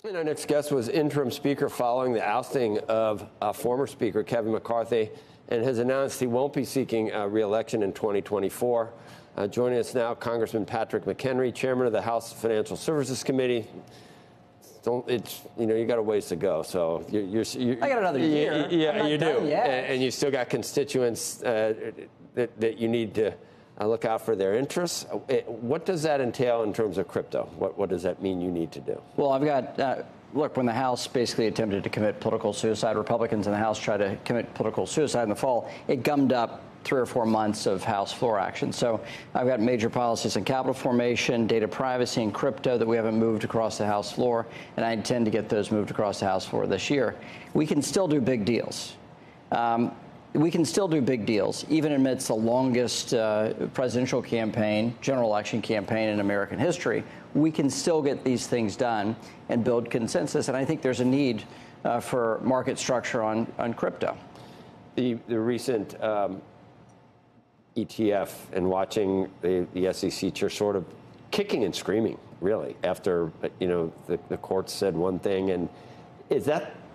And our next guest was interim speaker following the ousting of former Speaker Kevin McCarthy, and has announced he won't be seeking re-election in 2024. Joining us now, Congressman Patrick McHenry, chairman of the House Financial Services Committee. You got a ways to go. So I got another year. Yeah, you do, and you still got constituents that you need to look out for their interests. What does that entail in terms of crypto? What does that mean you need to do? Well, I've got, look, when the House basically attempted to commit political suicide, Republicans in the House tried to commit political suicide in the fall, it gummed up 3 or 4 months of House floor action. So I've got major policies on capital formation, data privacy, and crypto that we haven't moved across the House floor, and I intend to get those moved across the House floor this year. We can still do big deals. We can still do big deals, even amidst the longest presidential campaign, general election campaign in American history. We can still get these things done and build consensus. And I think there's a need for market structure on crypto. The recent ETF and watching the SEC chair sort of kicking and screaming, really, after the court said one thing, and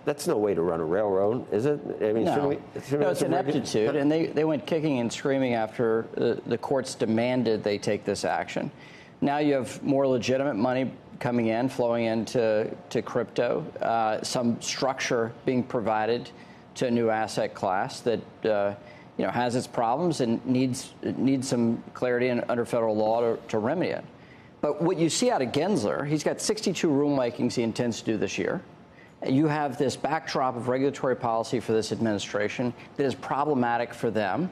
that's no way to run a railroad, is it? I mean, no, it's ineptitude, and they went kicking and screaming after the courts demanded they take this action. Now you have more legitimate money coming in, flowing into crypto, some structure being provided to a new asset class that has its problems and needs some clarity under federal law to remedy it. But what you see out of Gensler, he's got 62 rulemakings he intends to do this year. You have this backdrop of regulatory policy for this administration that is problematic for them,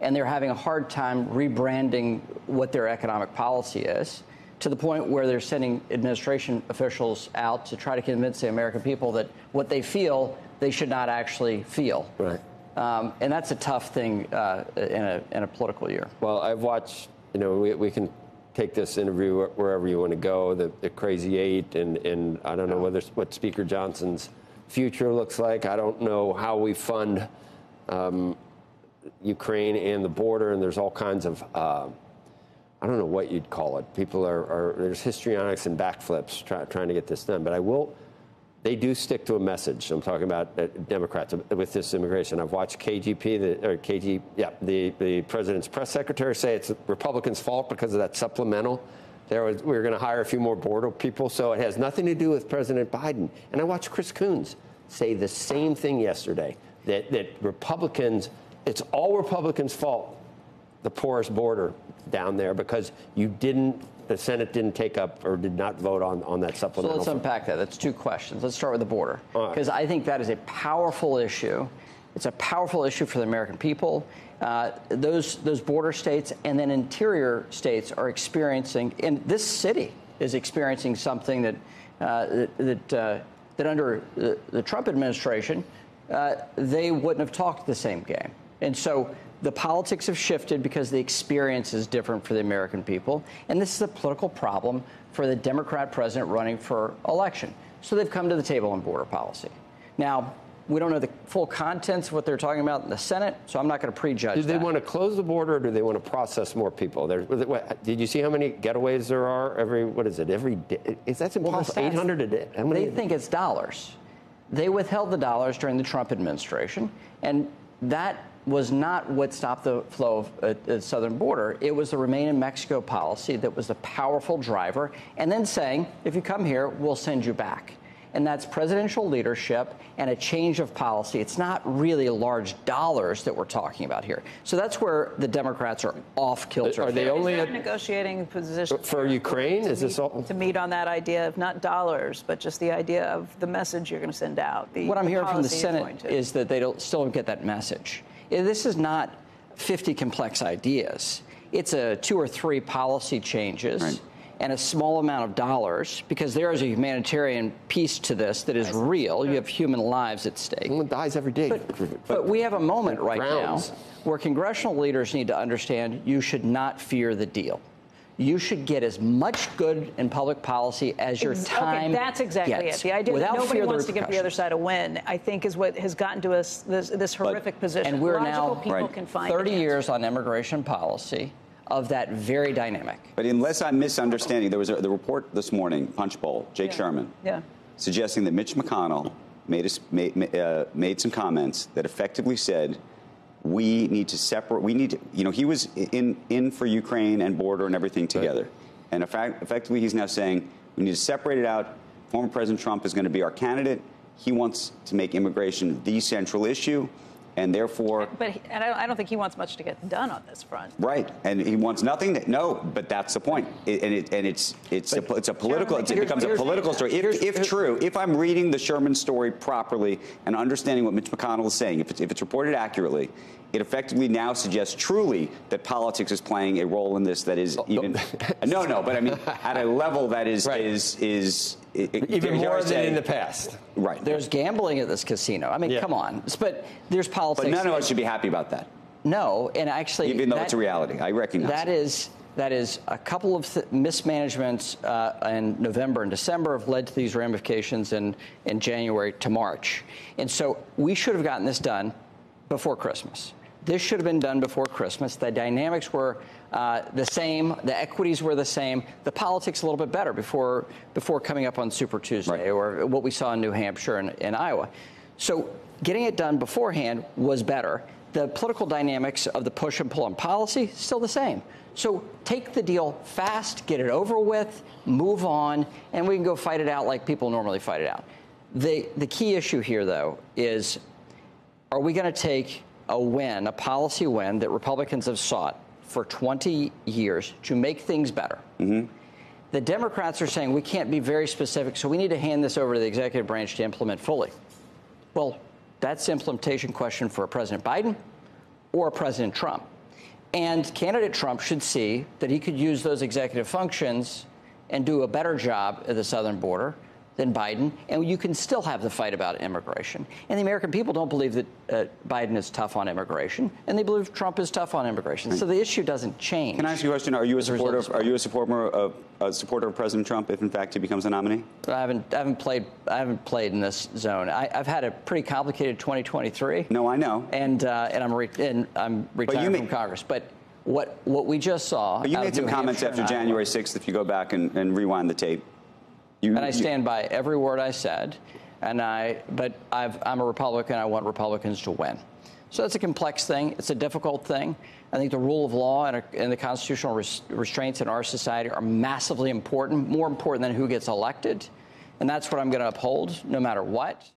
and they're having a hard time rebranding what their economic policy is, to the point where they're sending administration officials out to try to convince the American people that what they feel, they should not actually feel. Right. And that's a tough thing in a political year. Well, I've watched, we can take this interview wherever you want to go, the Crazy Eight, and I don't know what Speaker Johnson's future looks like. I don't know how we fund Ukraine and the border, and there's all kinds of, I don't know what you'd call it. People there's histrionics and backflips trying to get this done. But they do stick to a message. I'm talking about Democrats with this immigration. I've watched the president's press secretary say it's Republicans' fault because of that supplemental. We were going to hire a few more border people, so it has nothing to do with President Biden. And I watched Chris Coons say the same thing yesterday, that Republicans, it's all Republicans' fault, the porous border down there, because the Senate didn't take up or did not vote on that supplemental. So let's unpack that. That's 2 questions. Let's start with the border, because I think that is a powerful issue. It's a powerful issue for the American people. Those border states and then interior states are experiencing, and this city is experiencing something that under the Trump administration, they wouldn't have talked the same game. And so the politics have shifted because the experience is different for the American people. And this is a political problem for the Democrat president running for election. So they've come to the table on border policy. Now, we don't know the full contents of what they're talking about in the Senate, so I'm not going to prejudge that. Do they want to close the border, or do they want to process more people? Did you see how many getaways there are every day? That's impossible. 800 a day. They think it's dollars. They withheld the dollars during the Trump administration, and that was not what stopped the flow of the southern border. It was the Remain in Mexico policy that was the powerful driver, and then saying, if you come here, we'll send you back. And that's presidential leadership and a change of policy. It's not really large dollars that we're talking about here. So that's where the Democrats are off kilter. Are they only a negotiating position for Ukraine? Is this all to meet on that idea of not dollars, but just the idea of the message you're going to send out? What I'm hearing from the Senate is that they still don't get that message. This is not 50 complex ideas. It's 2 or 3 policy changes and a small amount of dollars, because there is a humanitarian piece to this that is real. You have human lives at stake. Someone dies every day. But we have a moment right now where congressional leaders need to understand you should not fear the deal. You should get as much good in public policy as your time that's exactly gets, it. The idea that nobody wants to give the other side a win, I think, is what has gotten to us this horrific position. And we're now 30 years on immigration policy of that very dynamic. But unless I'm misunderstanding, there was the report this morning, Punch Bowl, Jake Sherman. Yeah. suggesting that Mitch McConnell made some comments that effectively said, we need to separate, he was in for Ukraine and border and everything together. Right. And effectively, he's now saying we need to separate it out. Former President Trump is going to be our candidate. He wants to make immigration the central issue, and therefore. But I don't think he wants much to get done on this front. Right, and he wants nothing. No, but that's the point. It's a political. It becomes a political story. If true, if I'm reading the Sherman story properly and understanding what Mitch McConnell is saying, if it's reported accurately, it effectively now suggests truly that politics is playing a role in this that is even but I mean at a level that is right. is even more than in the past. Right. There's gambling at this casino. I mean, come on. But there's politics. But none of us should be happy about that. No, and actually, even though it's a reality, I recognize that is a couple of mismanagements in November and December have led to these ramifications in January to March, and so we should have gotten this done before Christmas. This should have been done before Christmas. The dynamics were the same. The equities were the same. The politics a little bit better before coming up on Super Tuesday, right, or what we saw in New Hampshire and Iowa. So getting it done beforehand was better. The political dynamics of the push and pull on policy, still the same. So take the deal fast, get it over with, move on, and we can go fight it out like people normally fight it out. The key issue here, though, is are we going to take a policy win that Republicans have sought for 20 years to make things better? Mm-hmm. The Democrats are saying we can't be very specific, so we need to hand this over to the executive branch to implement fully. Well, that's the implementation question for President Biden or President Trump. And candidate Trump should see that he could use those executive functions and do a better job at the southern border than Biden, and you can still have the fight about immigration. And the American people don't believe that Biden is tough on immigration, and they believe Trump is tough on immigration. Right. So the issue doesn't change. Can I ask you a question? Are you a supporter of President Trump if, in fact, he becomes a nominee? I haven't played in this zone. I've had a pretty complicated 2023. No, I know. And I'm retiring from Congress. But what we just saw. But you made some comments after January 6th. If you go back and rewind the tape. I stand by every word I said, I'm a Republican. I want Republicans to win. So it's a complex thing. It's a difficult thing. I think the rule of law and the constitutional restraints in our society are massively important, more important than who gets elected. And that's what I'm going to uphold no matter what.